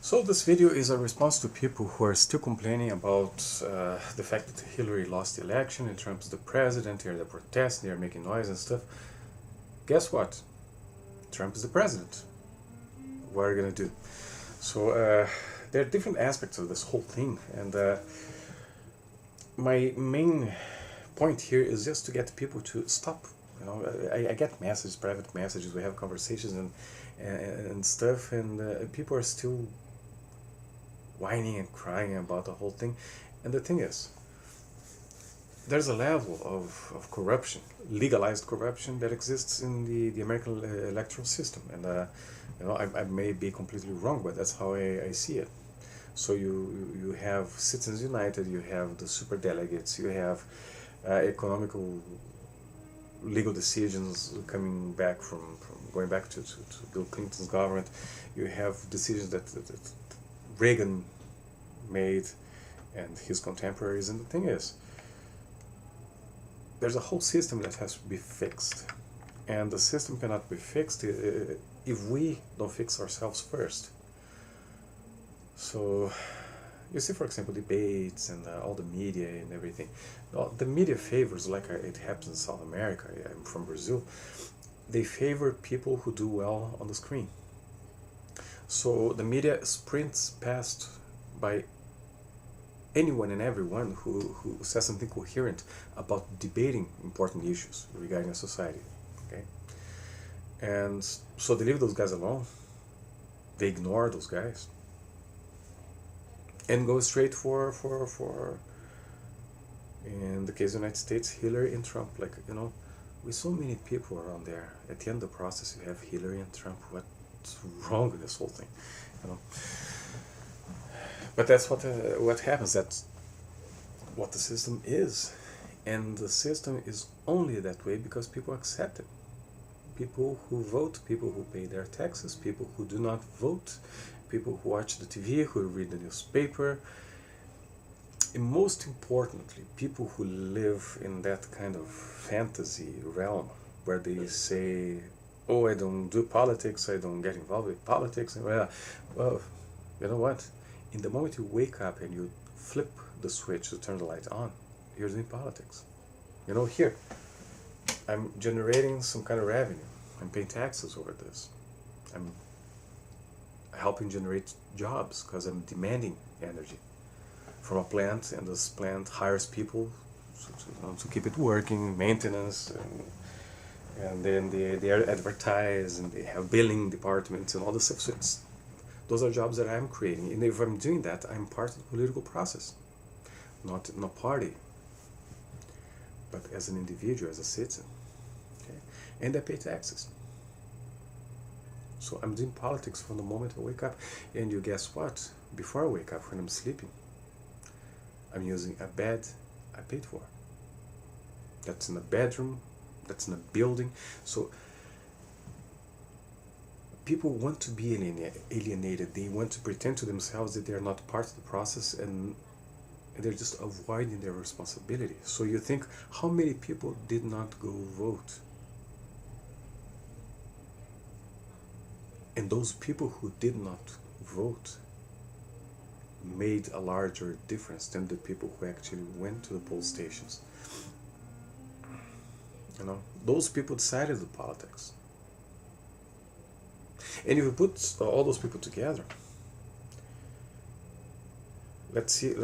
So this video is a response to people who are still complaining about the fact that Hillary lost the election and Trump's the president, they're protesting, they're making noise and stuff. Guess what? Trump is the president. What are you gonna do? So there are different aspects of this whole thing, and my main point here is just to get people to stop. You know, I get messages, private messages, we have conversations and stuff, and people are still whining and crying about the whole thing. And the thing is, there's a level of corruption, legalized corruption, that exists in the American electoral system. And you know, I may be completely wrong, but that's how I see it. So you have Citizens United, you have the super delegates, you have economical legal decisions coming back from going back to Bill Clinton's government. You have decisions that Reagan made and his contemporaries. And the thing is, there's a whole system that has to be fixed, and the system cannot be fixed if we don't fix ourselves first. So you see, for example, debates and all the media and everything. The media favors, like it happens in South America, I'm from Brazil, they favor people who do well on the screen. So the media sprints past by anyone and everyone who says something coherent about debating important issues regarding a society. Okay? And so they leave those guys alone, they ignore those guys, and go straight for in the case of the United States, Hillary and Trump. Like, you know, with so many people around there, at the end of the process you have Hillary and Trump. What's wrong with this whole thing, you know? But that's what happens. That's what the system is, and the system is only that way because people accept it. People who vote, people who pay their taxes, people who do not vote, people who watch the TV, who read the newspaper, and most importantly, people who live in that kind of fantasy realm where they say, oh, I don't do politics, I don't get involved with politics. And well, you know what? In the moment you wake up and you flip the switch to turn the light on, you're doing politics. You know, here, I'm generating some kind of revenue. I'm paying taxes over this. I'm helping generate jobs because I'm demanding energy from a plant, and this plant hires people to keep it working, maintenance, and then they advertise, and they have billing departments and all this stuff. So those are jobs that I'm creating, and if I'm doing that, I'm part of the political process, not in a party, but as an individual, as a citizen. Okay? And I pay taxes. So I'm doing politics from the moment I wake up. And you guess what? Before I wake up, when I'm sleeping, I'm using a bed I paid for. That's in a bedroom, that's in a building. So people want to be alienated. They want to pretend to themselves that they're not part of the process, and they're just avoiding their responsibility. So you think, how many people did not go vote? And those people who did not vote made a larger difference than the people who actually went to the poll stations. You know, those people decided the politics. And if you put all those people together, let's see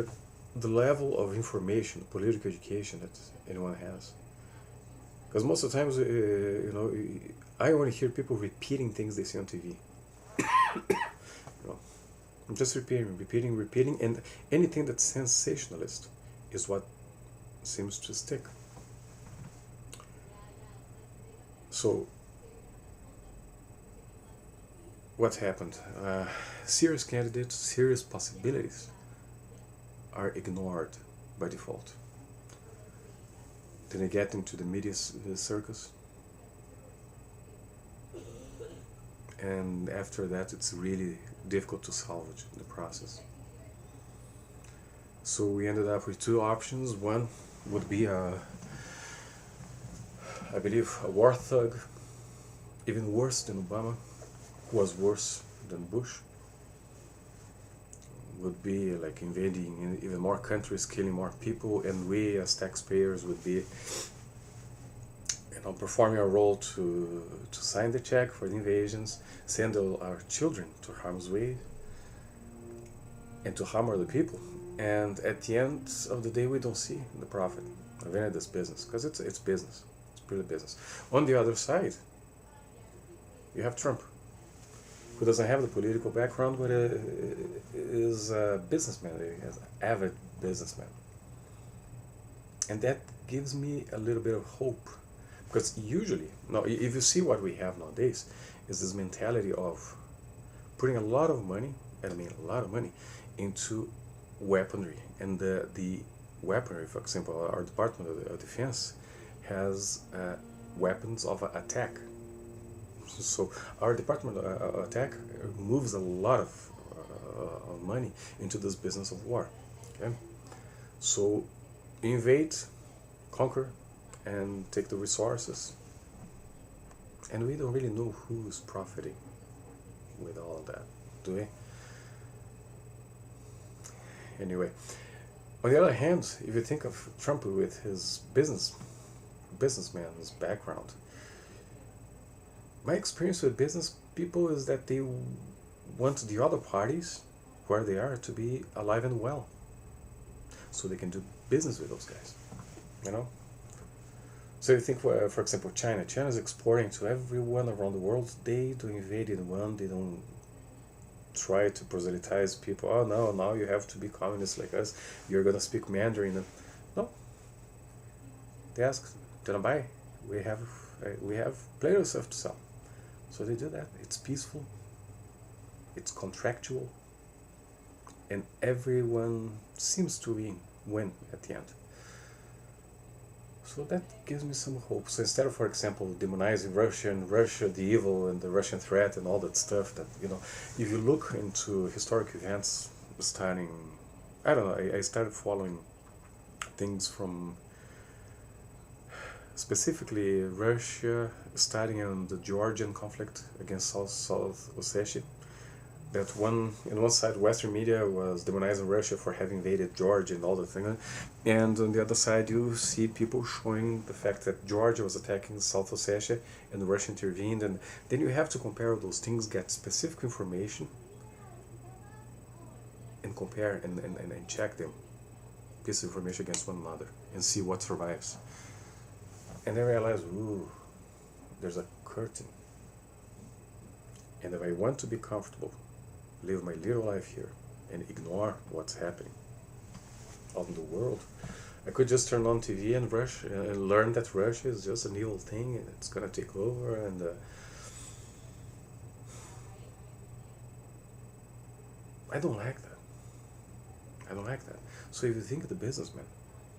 the level of information, political education that anyone has. Because most of the times, you know, I only hear people repeating things they see on TV. You know, I'm just repeating, and anything that's sensationalist is what seems to stick. So, what happened? Serious candidates, serious possibilities are ignored by default. Then they get into the media circus, and after that it's really difficult to salvage the process. So we ended up with two options. One would be I believe a war thug, even worse than Obama, who was worse than Bush. would be like invading even more countries, killing more people, and we as taxpayers would be, performing a role to sign the check for the invasions, send our children to harm's way, and to harm other people. And at the end of the day, we don't see the profit of any of this business, because it's business. It's purely business. On the other side, you have Trump, who doesn't have the political background, but is a businessman, is an avid businessman. And that gives me a little bit of hope. Because usually, now, if you see what we have nowadays, is this mentality of putting a lot of money, and I mean a lot of money, into weaponry. And the weaponry, for example, our Department of Defense has weapons of attack. So our Department of Attack moves a lot of money into this business of war. Okay? So invade, conquer, and take the resources. And we don't really know who's profiting with all of that, do we? Anyway, on the other hand, if you think of Trump with his businessman's background, my experience with business people is that they want the other parties, where they are, to be alive and well, so they can do business with those guys, you know? So you think, for example, China is exporting to everyone around the world. They don't invade anyone, they don't try to proselytize people. Oh no, now you have to be communists like us, you're gonna speak Mandarin. No, they ask, don't buy, we have plenty of stuff to sell. So they do that. It's peaceful, it's contractual, and everyone seems to win at the end. So that gives me some hope. So instead of, for example, demonizing Russia, the evil and the Russian threat and all that stuff, that, if you look into historic events starting, I don't know, I started following things from specifically Russia starting in the Georgian conflict against South Ossetia. That on one side, Western media was demonizing Russia for having invaded Georgia and all the thing, and on the other side, you see people showing the fact that Georgia was attacking South Ossetia and Russia intervened, and then you have to compare those things, get specific information, and compare and check them, piece of information against one another, and see what survives. And then realize, ooh, there's a curtain, and if I want to be comfortable, live my little life here and ignore what's happening out in the world, I could just turn on TV and learn that Russia is just an evil thing and it's gonna take over, and I don't like that. So if you think of the businessman,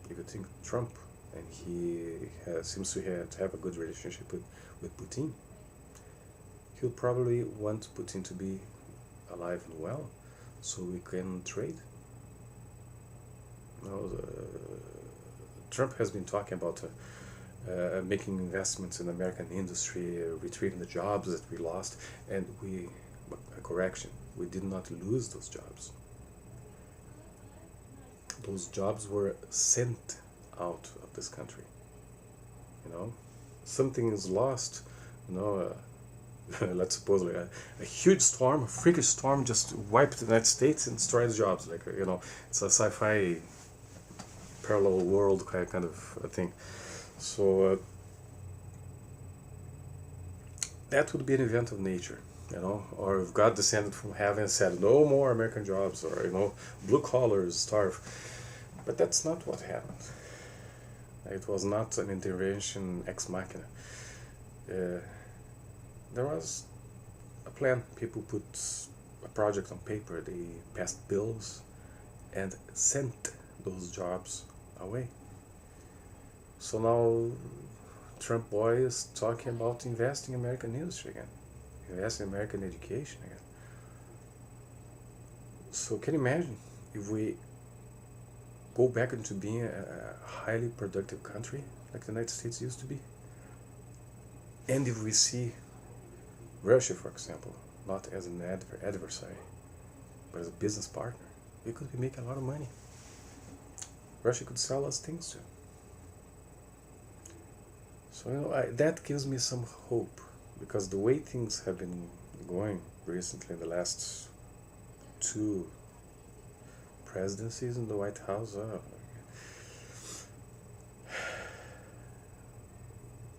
if you think Trump, and he seems to have a good relationship with Putin, he'll probably want Putin to be alive and well, so we can trade. Trump has been talking about making investments in American industry, retrieving the jobs that we lost, and correction, we did not lose those jobs. Those jobs were sent out of this country. Something is lost. Let's suppose like a huge storm, a freakish storm, just wiped the United States and destroys jobs. Like it's a sci-fi parallel world kind of thing. So that would be an event of nature, or if God descended from heaven and said, no more American jobs, or blue collars starve. But that's not what happened. It was not an intervention ex machina. There was a plan. People put a project on paper, they passed bills and sent those jobs away. So now Trump boy is talking about investing in American industry again, investing in American education again. So can you imagine if we go back into being a highly productive country like the United States used to be? And if we see Russia, for example, not as an adversary, but as a business partner, we could be making a lot of money. Russia could sell us things too. So that gives me some hope, because the way things have been going recently in the last two presidencies in the White House,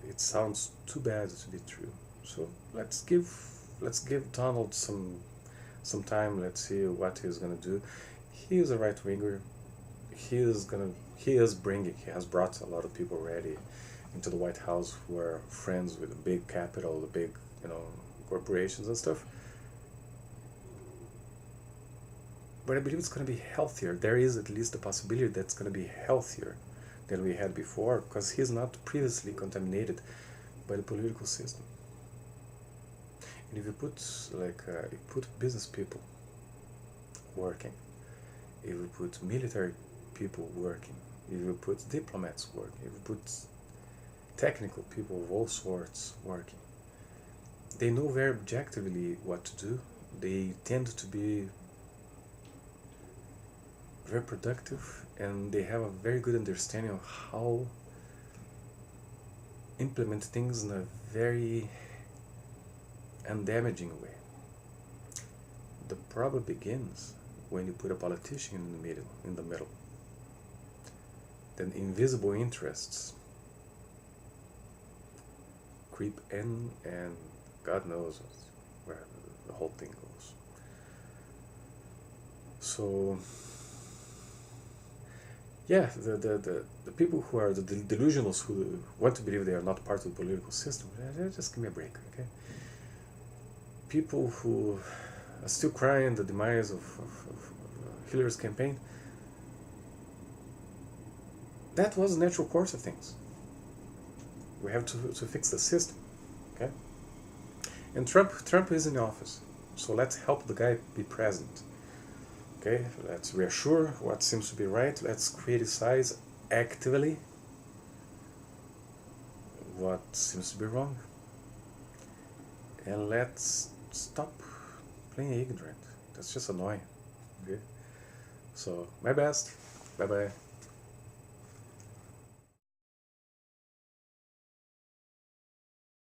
it sounds too bad to be true. So let's give Donald some time. Let's see what he's gonna do. He is a right winger. He has brought a lot of people already into the White House who are friends with the big capital, the big, corporations and stuff. But I believe it's going to be healthier. There is at least a possibility that it's going to be healthier than we had before, because he's not previously contaminated by the political system. And if you put business people working, if you put military people working, if you put diplomats working, if you put technical people of all sorts working, they know very objectively what to do. They tend to be very productive, and they have a very good understanding of how implement things in a very undamaging way. The problem begins when you put a politician in the middle. Then invisible interests creep in, and God knows where the whole thing goes. So yeah, the people who are the delusionals, who want to believe they are not part of the political system, just give me a break, okay? People who are still crying the demise of Hillary's campaign, that was a natural course of things. We have to fix the system, okay? And Trump is in office, so let's help the guy be president. Okay, let's reassure what seems to be right. Let's criticize actively what seems to be wrong. And let's stop playing ignorant. That's just annoying. Okay? So, my best. Bye bye.